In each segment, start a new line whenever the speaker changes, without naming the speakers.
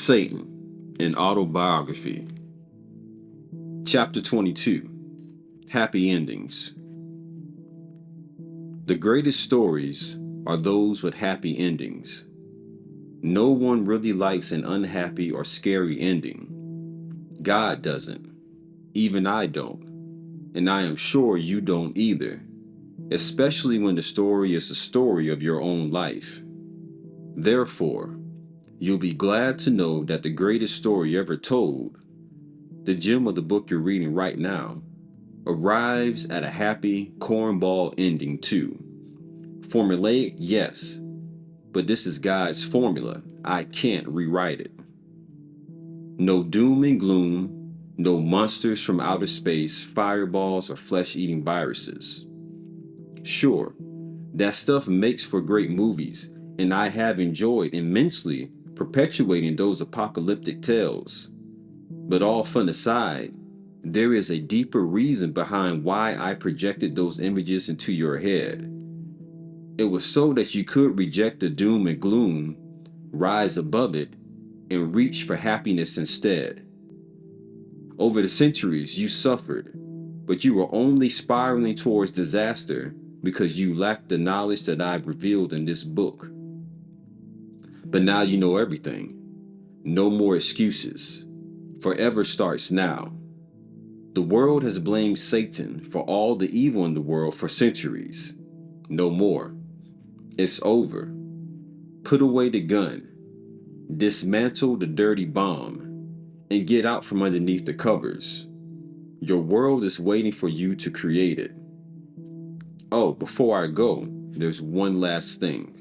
Satan, an Autobiography. Chapter 22, Happy Endings. The greatest stories are those with happy endings. No one really likes an unhappy or scary ending. God doesn't. Even I don't. And I am sure you don't either, especially when the story is the story of your own life. Therefore, you'll be glad to know that the greatest story ever told, the gem of the book you're reading right now, arrives at a happy cornball ending too. Formulaic, yes, but this is God's formula. I can't rewrite it. No doom and gloom, no monsters from outer space, fireballs, or flesh-eating viruses. Sure, that stuff makes for great movies, and I have enjoyed immensely perpetuating those apocalyptic tales. But all fun aside, there is a deeper reason behind why I projected those images into your head. It was so that you could reject the doom and gloom, rise above it, and reach for happiness instead. Over the centuries, you suffered, but you were only spiraling towards disaster because you lacked the knowledge that I've revealed in this book. But now you know everything. No more excuses. Forever starts now. The world has blamed Satan for all the evil in the world for centuries. No more. It's over. Put away the gun. Dismantle the dirty bomb. And get out from underneath the covers. Your world is waiting for you to create it. Oh, before I go, there's one last thing.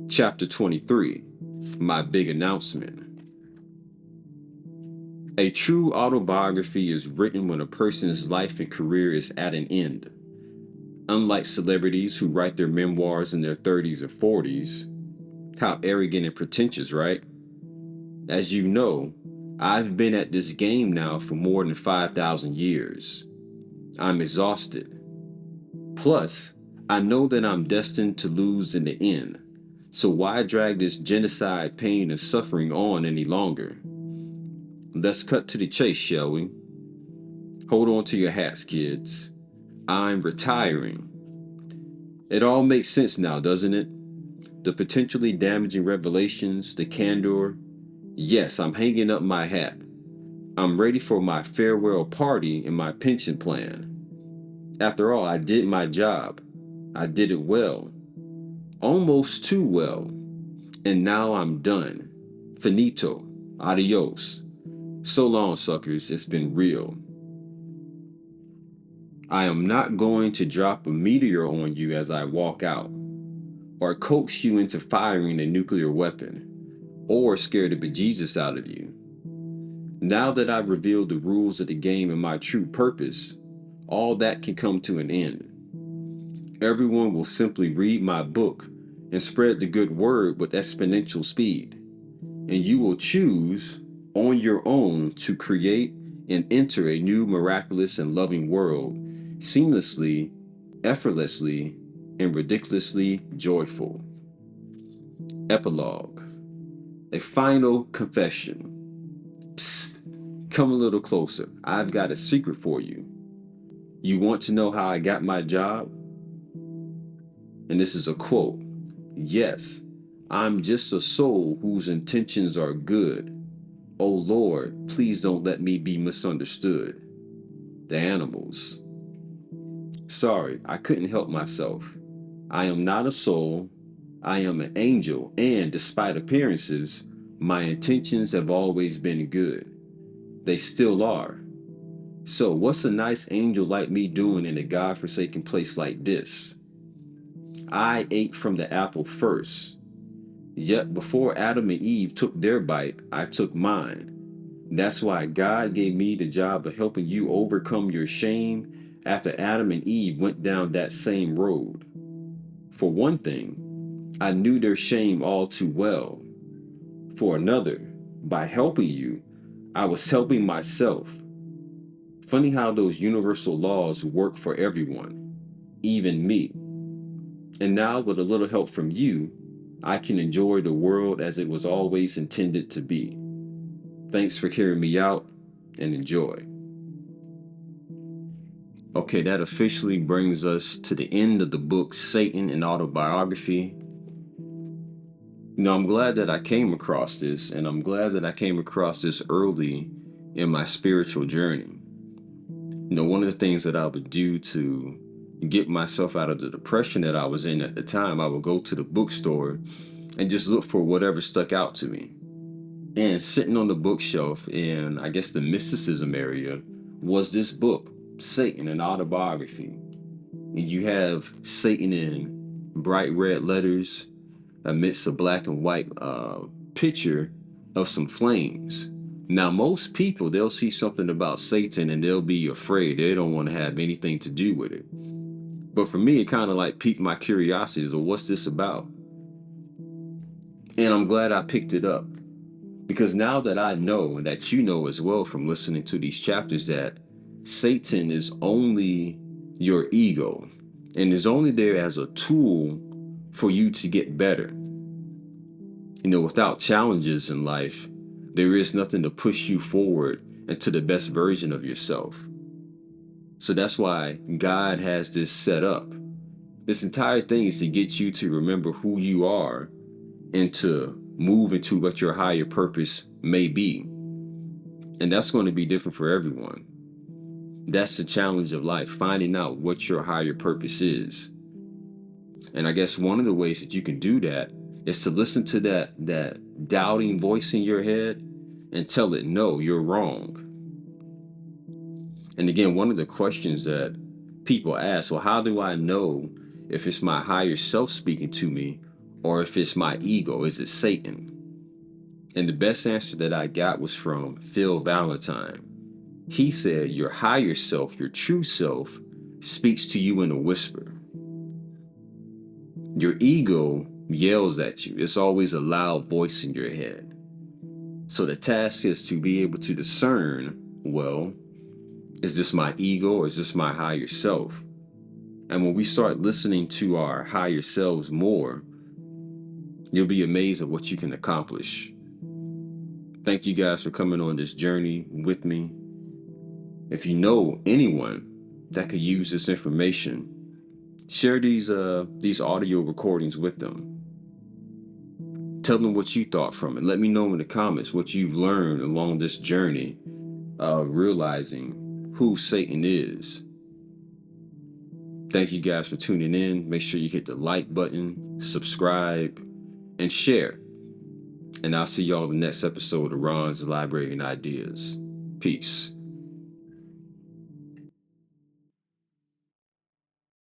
Chapter 23, my big announcement. A true autobiography is written when a person's life and career is at an end. Unlike celebrities who write their memoirs in their 30s and 40s. How arrogant and pretentious, right? As you know, I've been at this game now for more than 5,000 years. I'm exhausted. Plus, I know that I'm destined to lose in the end. So why drag this genocide, pain, and suffering on any longer? Let's cut to the chase, shall we? Hold on to your hats, kids. I'm retiring. It all makes sense now, doesn't it? The potentially damaging revelations, the candor. Yes, I'm hanging up my hat. I'm ready for my farewell party and my pension plan. After all, I did my job. I did it well. Almost too well. And now I'm done. Finito. Adios. So long, suckers. It's been real. I am not going to drop a meteor on you as I walk out, or coax you into firing a nuclear weapon, or scare the bejesus out of you. Now that I've revealed the rules of the game and my true purpose, all that can come to an end. Everyone will simply read my book and spread the good word with exponential speed. And you will choose on your own to create and enter a new miraculous and loving world, seamlessly, effortlessly, and ridiculously joyful. Epilogue. A final confession. Psst, come a little closer. I've got a secret for you. You want to know how I got my job? And this is a quote. Yes, I'm just a soul whose intentions are good. Oh Lord, please don't let me be misunderstood. The animals. Sorry, I couldn't help myself. I am not a soul. I am an angel, and despite appearances, my intentions have always been good. They still are. So what's a nice angel like me doing in a God-forsaken place like this? I ate from the apple first. Yet before Adam and Eve took their bite, I took mine. That's why God gave me the job of helping you overcome your shame after Adam and Eve went down that same road. For one thing, I knew their shame all too well. For another, by helping you, I was helping myself. Funny how those universal laws work for everyone, even me. And now with a little help from you, I can enjoy the world as it was always intended to be. Thanks for hearing me out, and enjoy. Okay, that officially brings us to the end of the book Satan and Autobiography. I'm glad that I came across this, and I'm glad that I came across this early in my spiritual journey. One of the things that I would do to get myself out of the depression that I was in at the time, I would go to the bookstore and just look for whatever stuck out to me. And sitting on the bookshelf in, I guess, the mysticism area was this book, Satan, an Autobiography. And you have Satan in bright red letters amidst a black and white picture of some flames. Now, most people, they'll see something about Satan and they'll be afraid. They don't want to have anything to do with it. But for me, it kind of like piqued my curiosity. So what's this about? And I'm glad I picked it up. Because now that I know, and that you know as well from listening to these chapters, that Satan is only your ego and is only there as a tool for you to get better. Without challenges in life, there is nothing to push you forward into the best version of yourself. So that's why God has this set up. This entire thing is to get you to remember who you are and to move into what your higher purpose may be. And that's going to be different for everyone. That's the challenge of life, finding out what your higher purpose is. And I guess one of the ways that you can do that is to listen to that doubting voice in your head and tell it, no, you're wrong. And again, one of the questions that people ask, well, how do I know if it's my higher self speaking to me or if it's my ego? Is it Satan? And the best answer that I got was from Phil Valentine. He said, your higher self, your true self, speaks to you in a whisper. Your ego yells at you. It's always a loud voice in your head. So the task is to be able to discern, well, is this my ego or is this my higher self? And when we start listening to our higher selves more, you'll be amazed at what you can accomplish. Thank you guys for coming on this journey with me. If you know anyone that could use this information, share these audio recordings with them. Tell them what you thought from it. Let me know in the comments what you've learned along this journey of realizing who Satan is. Thank you guys for tuning in. Make sure you hit the like button, subscribe, and share. And I'll see y'all in the next episode of Ron's Library and Ideas. Peace.